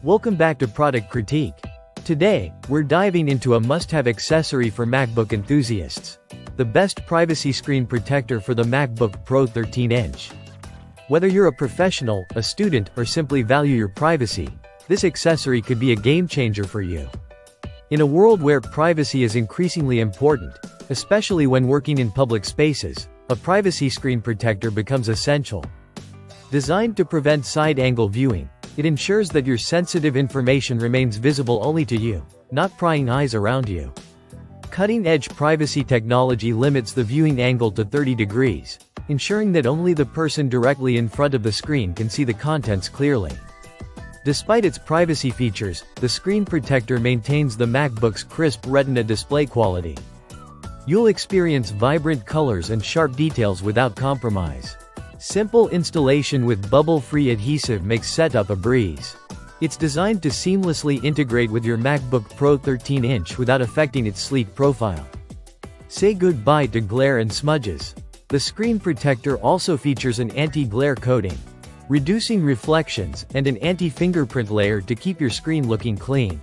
Welcome back to Product Critique. Today, we're diving into a must-have accessory for MacBook enthusiasts. The best privacy screen protector for the MacBook Pro 13-inch. Whether you're a professional, a student, or simply value your privacy, this accessory could be a game-changer for you. In a world where privacy is increasingly important, especially when working in public spaces, a privacy screen protector becomes essential. Designed to prevent side-angle viewing, it ensures that your sensitive information remains visible only to you, not prying eyes around you. Cutting-edge privacy technology limits the viewing angle to 30 degrees, ensuring that only the person directly in front of the screen can see the contents clearly. Despite its privacy features, the screen protector maintains the MacBook's crisp Retina display quality. You'll experience vibrant colors and sharp details without compromise. Simple installation with bubble-free adhesive makes setup a breeze. It's designed to seamlessly integrate with your MacBook Pro 13-inch without affecting its sleek profile. Say goodbye to glare and smudges. The screen protector also features an anti-glare coating, reducing reflections, and an anti-fingerprint layer to keep your screen looking clean.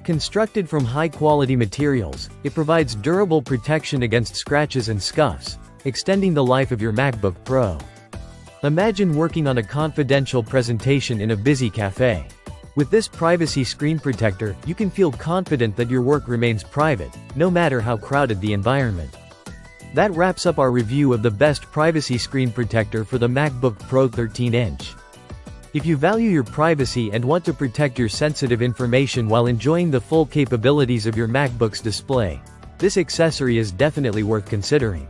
Constructed from high-quality materials, it provides durable protection against scratches and scuffs, extending the life of your MacBook Pro. Imagine working on a confidential presentation in a busy cafe. With this privacy screen protector, you can feel confident that your work remains private, no matter how crowded the environment. That wraps up our review of the best privacy screen protector for the MacBook Pro 13-inch. If you value your privacy and want to protect your sensitive information while enjoying the full capabilities of your MacBook's display, this accessory is definitely worth considering.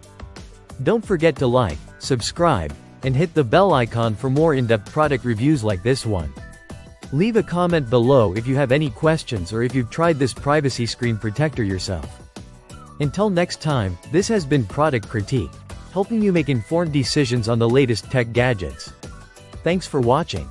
Don't forget to like, subscribe, and hit the bell icon for more in-depth product reviews like this one. Leave a comment below if you have any questions or if you've tried this privacy screen protector yourself. Until next time, this has been Product Critique, helping you make informed decisions on the latest tech gadgets. Thanks for watching.